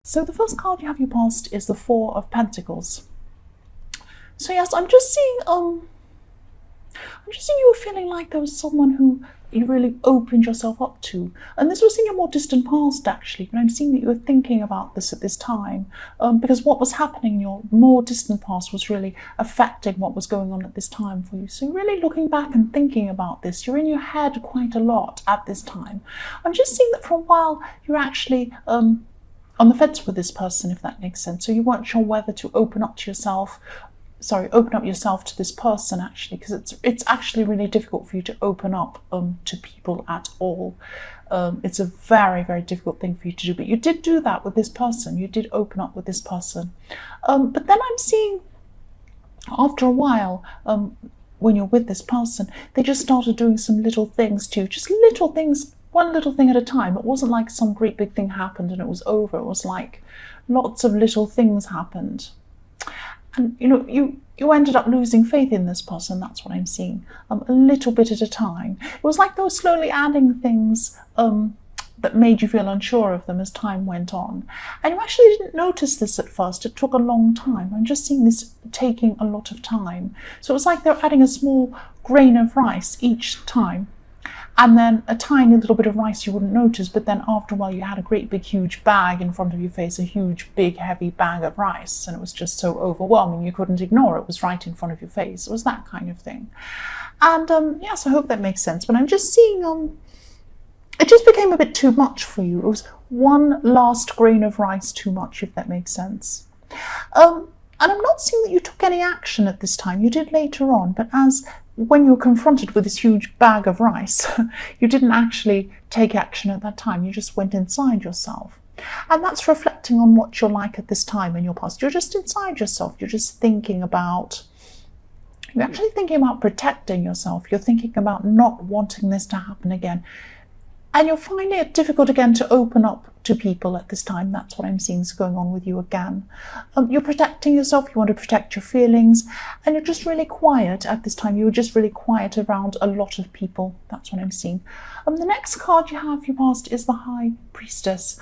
So the first card you have your past is the Four of Pentacles. So yes, I'm just seeing you were feeling like there was someone who you really opened yourself up to. And this was in your more distant past, actually, but I'm seeing that you were thinking about this at this time, because what was happening in your more distant past was really affecting what was going on at this time for you. So really looking back and thinking about this, you're in your head quite a lot at this time. I'm just seeing that for a while you're actually on the fence with this person, if that makes sense. So you weren't sure whether to open up yourself to this person, actually, because it's actually really difficult for you to open up to people at all. It's a very, very difficult thing for you to do, but you did do that with this person. You did open up with this person. But then I'm seeing after a while, when you're with this person, they just started doing some little things too, just little things, one little thing at a time. It wasn't like some great big thing happened and it was over. It was like lots of little things happened. And you ended up losing faith in this person. That's what I'm seeing, a little bit at a time. It was like they were slowly adding things that made you feel unsure of them as time went on. And you actually didn't notice this at first. It took a long time. I'm just seeing this taking a lot of time. So it was like they were adding a small grain of rice each time. And then a tiny little bit of rice you wouldn't notice, but then after a while you had a great big huge bag in front of your face, a huge big heavy bag of rice, and it was just so overwhelming you couldn't ignore it. It was right in front of your face. It was that kind of thing. And yes, I hope that makes sense, but I'm just seeing it just became a bit too much for you. It was one last grain of rice too much, if that makes sense. And I'm not seeing that you took any action at this time. You did later on, but when you were confronted with this huge bag of rice, you didn't actually take action at that time. You just went inside yourself. And that's reflecting on what you're like at this time in your past. You're just inside yourself. You're actually thinking about protecting yourself. You're thinking about not wanting this to happen again. And you're finding it difficult again to open up to people at this time. That's what I'm seeing is going on with you again. You're protecting yourself. You want to protect your feelings. And you're just really quiet at this time. You're just really quiet around a lot of people. That's what I'm seeing. The next card you have your past is the High Priestess.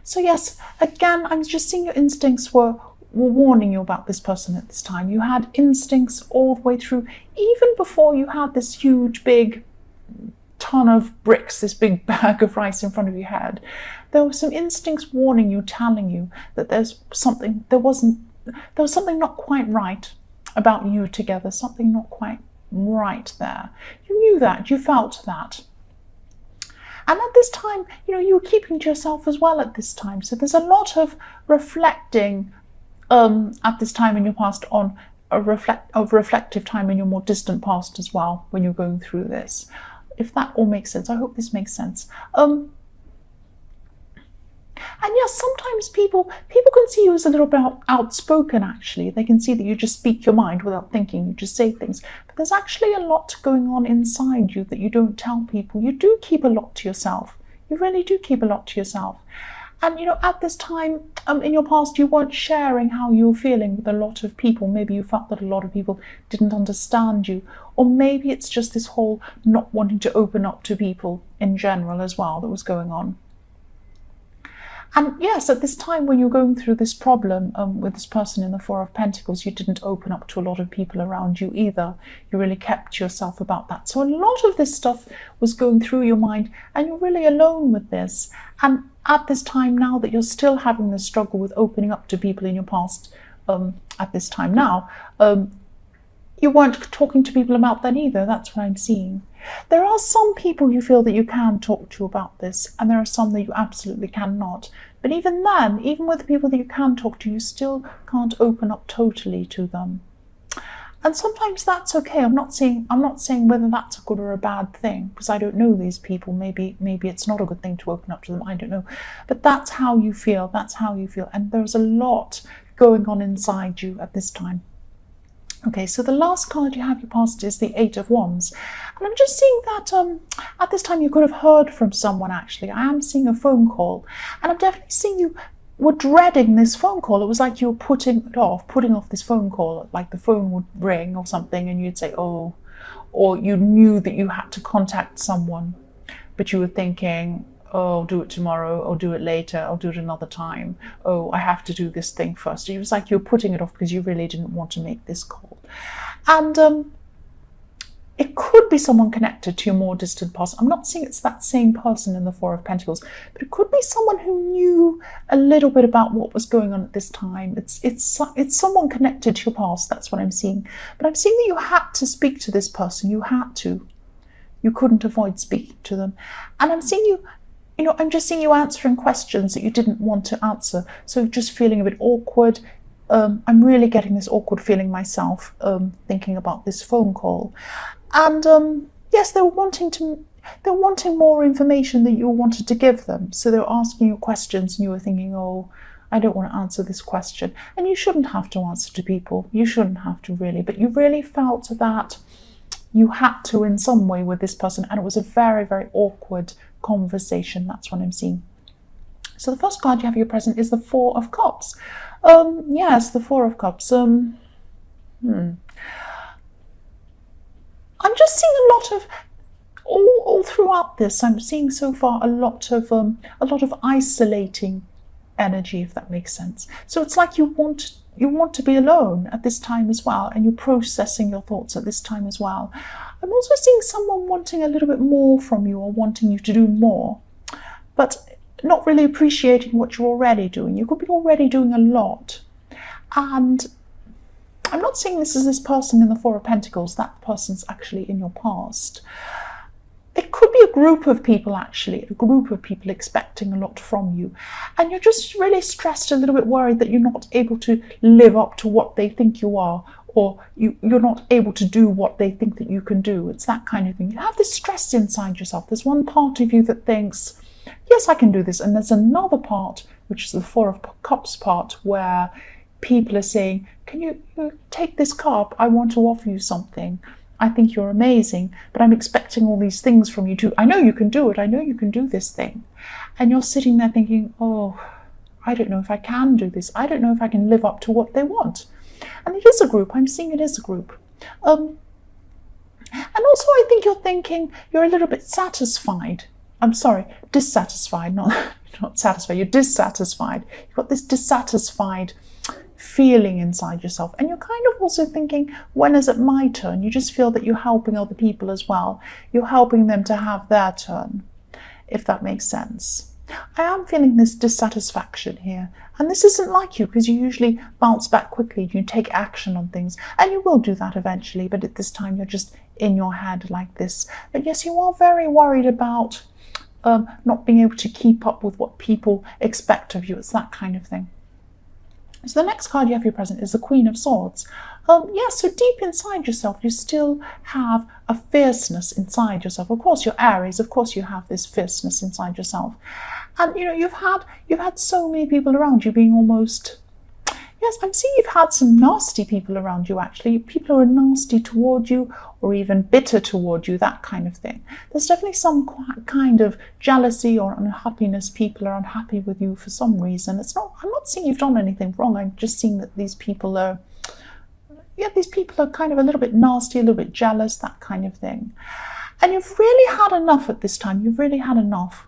So yes, again, I'm just seeing your instincts were warning you about this person at this time. You had instincts all the way through, even before you had this huge, big ton of bricks, this big bag of rice in front of your head. There were some instincts warning you, telling you that there was something not quite right about you together, something not quite right there. You knew that, you felt that. And at this time, you were keeping to yourself as well at this time. So there's a lot of reflecting at this time in your past on a reflective time in your more distant past as well when you're going through this. If that all makes sense. I hope this makes sense. And yes, sometimes people can see you as a little bit outspoken, actually. They can see that you just speak your mind without thinking. You just say things. But there's actually a lot going on inside you that you don't tell people. You do keep a lot to yourself. You really do keep a lot to yourself. And, at this time in your past, you weren't sharing how you were feeling with a lot of people. Maybe you felt that a lot of people didn't understand you. Or maybe it's just this whole not wanting to open up to people in general as well that was going on. And yes, at this time when you're going through this problem with this person in the Four of Pentacles, you didn't open up to a lot of people around you either. You really kept to yourself about that. So a lot of this stuff was going through your mind and you're really alone with this. And at this time now that you're still having this struggle with opening up to people in your past, at this time now, you weren't talking to people about that either. That's what I'm seeing. There are some people you feel that you can talk to about this, and there are some that you absolutely cannot. But even then, even with the people that you can talk to, you still can't open up totally to them. And sometimes that's okay. I'm not saying whether that's a good or a bad thing, because I don't know these people. Maybe it's not a good thing to open up to them. I don't know. But that's how you feel. That's how you feel. And there's a lot going on inside you at this time. Okay, so the last card you have your past is the Eight of Wands. And I'm just seeing that at this time you could have heard from someone, actually. I am seeing a phone call. And I'm definitely seeing you were dreading this phone call. It was like you were putting off this phone call. Like the phone would ring or something and you'd say, oh, or you knew that you had to contact someone, but you were thinking, oh, I'll do it tomorrow, I'll do it later, I'll do it another time, oh, I have to do this thing first. It was like you're putting it off because you really didn't want to make this call. And it could be someone connected to your more distant past. I'm not saying it's that same person in the Four of Pentacles, but it could be someone who knew a little bit about what was going on at this time. It's someone connected to your past. That's what I'm seeing. But I'm seeing that you had to speak to this person. You had to. You couldn't avoid speaking to them. And I'm seeing you, I'm just seeing you answering questions that you didn't want to answer. So just feeling a bit awkward. I'm really getting this awkward feeling myself, thinking about this phone call. And yes, they're wanting more information that you wanted to give them. So they're asking you questions and you were thinking, oh, I don't want to answer this question. And you shouldn't have to answer to people. You shouldn't have to really, but you really felt that you had to in some way with this person. And it was a very, very awkward conversation. That's what I'm seeing. So the first card you have your present is the Four of Cups. Yes, the Four of Cups. I'm just seeing a lot of, all throughout this, I'm seeing so far a lot of isolating energy, if that makes sense. So it's like you want to be alone at this time as well, and you're processing your thoughts at this time as well. I'm also seeing someone wanting a little bit more from you, or wanting you to do more, but not really appreciating what you're already doing. You could be already doing a lot. And I'm not saying this is this person in the Four of Pentacles. That person's actually in your past. It could be a group of people, actually, a group of people expecting a lot from you. And you're just really stressed, a little bit worried that you're not able to live up to what they think you are, or you're not able to do what they think that you can do. It's that kind of thing. You have this stress inside yourself. There's one part of you that thinks, yes, I can do this. And there's another part, which is the Four of Cups part, where people are saying, can you take this cup? I want to offer you something. I think you're amazing, but I'm expecting all these things from you too. I know you can do it. I know you can do this thing. And you're sitting there thinking, oh, I don't know if I can do this. I don't know if I can live up to what they want. And it is a group. I'm seeing it is a group. And also I think you're thinking you're a little bit satisfied. I'm sorry, dissatisfied, not satisfied. You're dissatisfied. You've got this dissatisfied feeling inside yourself, and you're kind of also thinking, when is it my turn? You just feel that you're helping other people as well. You're helping them to have their turn, if that makes sense. I am feeling this dissatisfaction here, and this isn't like you, because you usually bounce back quickly. You take action on things, and you will do that eventually, but at this time you're just in your head like this. But yes, you are very worried about not being able to keep up with what people expect of you. It's that kind of thing. So the next card you have your present is the Queen of Swords. Yes, so deep inside yourself, you still have a fierceness inside yourself. Of course, you're Aries. Of course, you have this fierceness inside yourself. And, you've had so many people around you being almost... Yes, I'm seeing you've had some nasty people around you, actually. People who are nasty toward you, or even bitter toward you, that kind of thing. There's definitely some kind of jealousy or unhappiness. People are unhappy with you for some reason. I'm not seeing you've done anything wrong. I'm just seeing that these people are kind of a little bit nasty, a little bit jealous, that kind of thing. And you've really had enough at this time. You've really had enough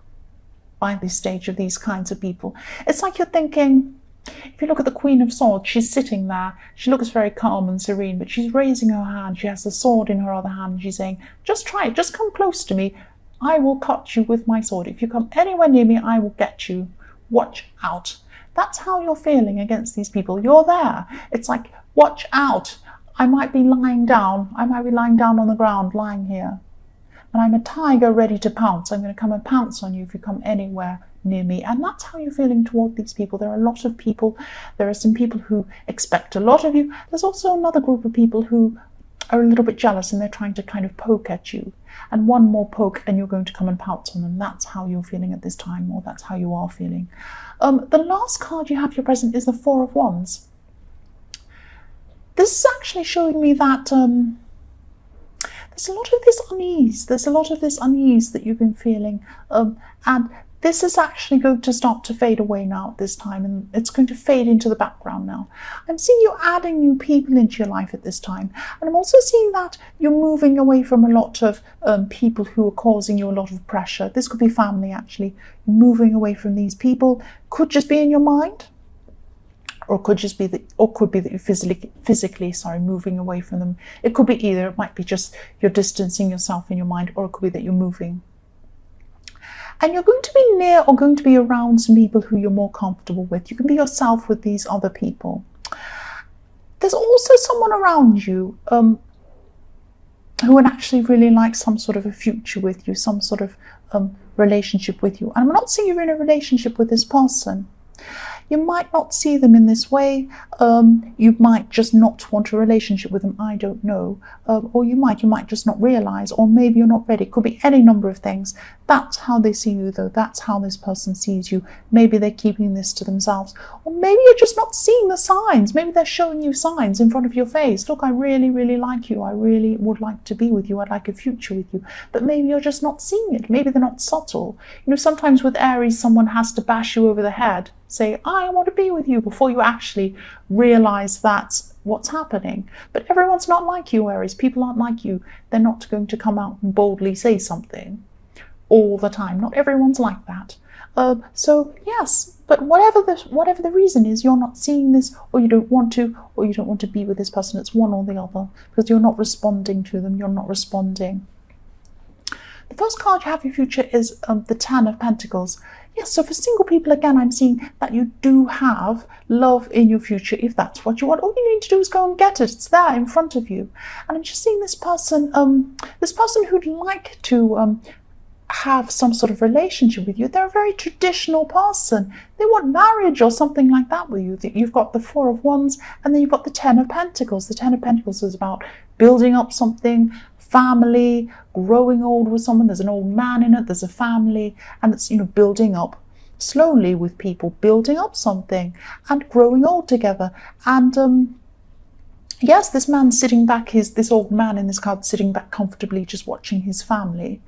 by this stage of these kinds of people. It's like you're thinking... If you look at the Queen of Swords, she's sitting there. She looks very calm and serene, but she's raising her hand. She has the sword in her other hand. And she's saying, just try it. Just come close to me. I will cut you with my sword. If you come anywhere near me, I will get you. Watch out. That's how you're feeling against these people. You're there. It's like, watch out. I might be lying down. I might be lying down on the ground, lying here. And I'm a tiger ready to pounce. I'm going to come and pounce on you if you come anywhere near me. And that's how you're feeling toward these people. There are a lot of people. There are some people who expect a lot of you. There's also another group of people who are a little bit jealous, and they're trying to kind of poke at you. And one more poke and you're going to come and pounce on them. That's how you're feeling at this time, or that's how you are feeling. The last card you have your present is the Four of Wands. This is actually showing me that there's a lot of this unease. There's a lot of this unease that you've been feeling. And this is actually going to start to fade away now at this time, and it's going to fade into the background now. I'm seeing you adding new people into your life at this time, and I'm also seeing that you're moving away from a lot of people who are causing you a lot of pressure. This could be family, actually. Moving away from these people could just be in your mind, or could be that you're physically moving away from them. It could be either. It might be just you're distancing yourself in your mind, or it could be that you're moving. And you're going to be near or going to be around some people who you're more comfortable with. You can be yourself with these other people. There's also someone around you who would actually really like some sort of a future with you, some sort of relationship with you. And I'm not saying you're in a relationship with this person. You might not see them in this way. You might just not want a relationship with them, I don't know. Or you might just not realize, or maybe you're not ready. It could be any number of things. That's how they see you, though. That's how this person sees you. Maybe they're keeping this to themselves. Or maybe you're just not seeing the signs. Maybe they're showing you signs in front of your face. Look, I really, really like you. I really would like to be with you. I'd like a future with you. But maybe you're just not seeing it. Maybe they're not subtle. You know, sometimes with Aries, someone has to bash you over the head, say, I want to be with you, before you actually realize that's what's happening. But everyone's not like you, Aries. People aren't like you. They're not going to come out and boldly say something all the time. Not everyone's like that. So yes, but whatever the reason is, you're not seeing this, or you don't want to, or you don't want to be with this person. It's one or the other, because you're not responding to them. You're not responding. The first card you have in your future is the Ten of Pentacles. Yes, so for single people, again, I'm seeing that you do have love in your future, if that's what you want. All you need to do is go and get it. It's there in front of you. And I'm just seeing this person who'd like to have some sort of relationship with you. They're a very traditional person. They want marriage or something like that with you. You've got the Four of Wands, and then you've got the Ten of Pentacles. The Ten of Pentacles is about building up something, family, growing old with someone. There's an old man in it, there's a family, and it's, you know, building up slowly with people, building up something and growing old together. And yes, this man sitting back, this old man in this card sitting back comfortably, just watching his family.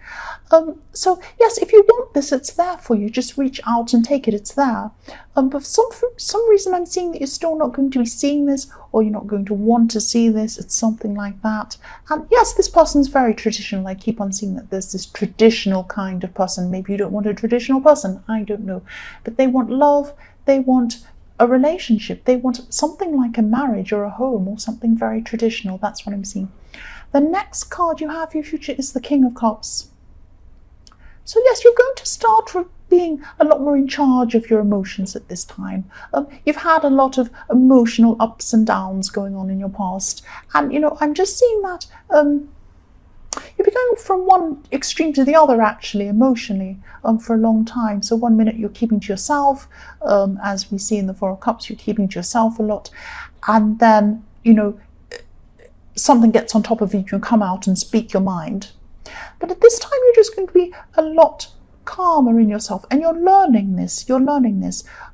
So yes, if you want this, it's there for you. Just reach out and take it. It's there. But for some reason, I'm seeing that you're still not going to be seeing this, or you're not going to want to see this. It's something like that. And yes, this person's very traditional. I keep on seeing that there's this traditional kind of person. Maybe you don't want a traditional person. I don't know. But they want love. They want a relationship. They want something like a marriage or a home or something very traditional. That's what I'm seeing. The next card you have for your future is the King of Cups. So yes, you're going to start being a lot more in charge of your emotions at this time. You've had a lot of emotional ups and downs going on in your past, and you know, I'm just seeing that you'll be going from one extreme to the other, actually, emotionally, for a long time. So one minute you're keeping to yourself, as we see in the Four of Cups, you're keeping to yourself a lot, and then, you know, something gets on top of you, you can come out and speak your mind. But at this time, you're just going to be a lot calmer in yourself, and you're learning this.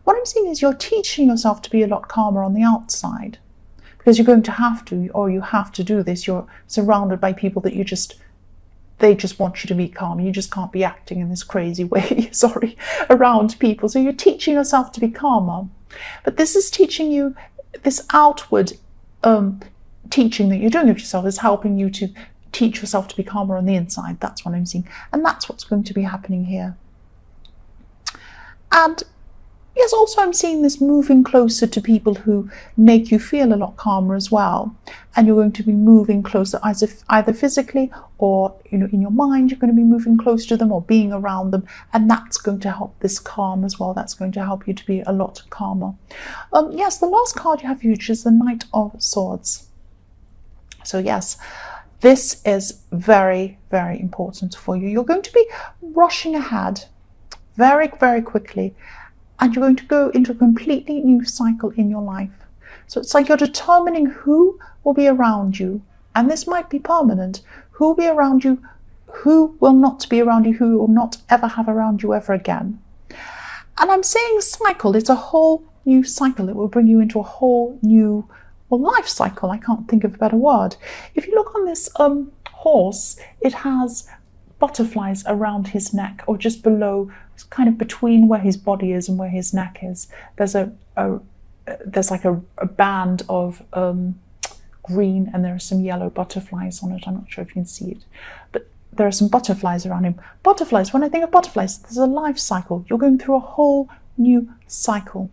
What I'm seeing is you're teaching yourself to be a lot calmer on the outside, because you're going to have to, or you have to do this. You're surrounded by people that they just want you to be calm. You just can't be acting in this crazy way, around people. So you're teaching yourself to be calmer. But this is teaching you, this outward teaching that you're doing of yourself is helping you to teach yourself to be calmer on the inside. That's what I'm seeing. And that's what's going to be happening here. And yes, also I'm seeing this moving closer to people who make you feel a lot calmer as well. And you're going to be moving closer, either physically or, you know, in your mind, you're going to be moving close to them or being around them. And that's going to help this calm as well. That's going to help you to be a lot calmer. Yes, the last card you have, which is the Knight of Swords. So yes, this is very, very important for you. You're going to be rushing ahead very, very quickly, and you're going to go into a completely new cycle in your life. So it's like you're determining who will be around you, and this might be permanent. Who will be around you, who will not be around you, who will not ever have around you ever again. And I'm saying cycle, it's a whole new cycle. It will bring you into a whole new life cycle. I can't think of a better word. If you look on this horse, it has butterflies around his neck, or just below, kind of between where his body is and where his neck is. There's there's like a band of green, and there are some yellow butterflies on it. I'm not sure if you can see it, but there are some butterflies around him. Butterflies, when I think of butterflies, there's a life cycle. You're going through a whole new cycle.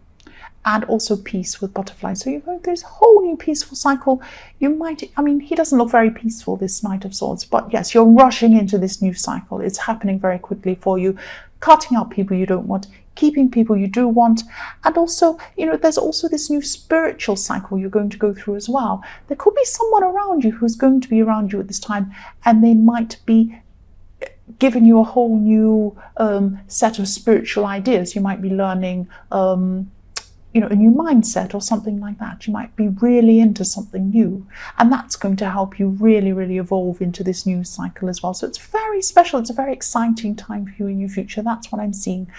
And also peace with butterflies. So you're going through this whole new peaceful cycle. You might, I mean, he doesn't look very peaceful, this Knight of Swords, but yes, you're rushing into this new cycle. It's happening very quickly for you, cutting out people you don't want, keeping people you do want. And also, you know, there's also this new spiritual cycle you're going to go through as well. There could be someone around you who's going to be around you at this time, and they might be giving you a whole new set of spiritual ideas. You might be learning you know, a new mindset or something like that. You might be really into something new, and that's going to help you really, really evolve into this new cycle as well. So it's very special. It's a very exciting time for you in your future. That's what I'm seeing.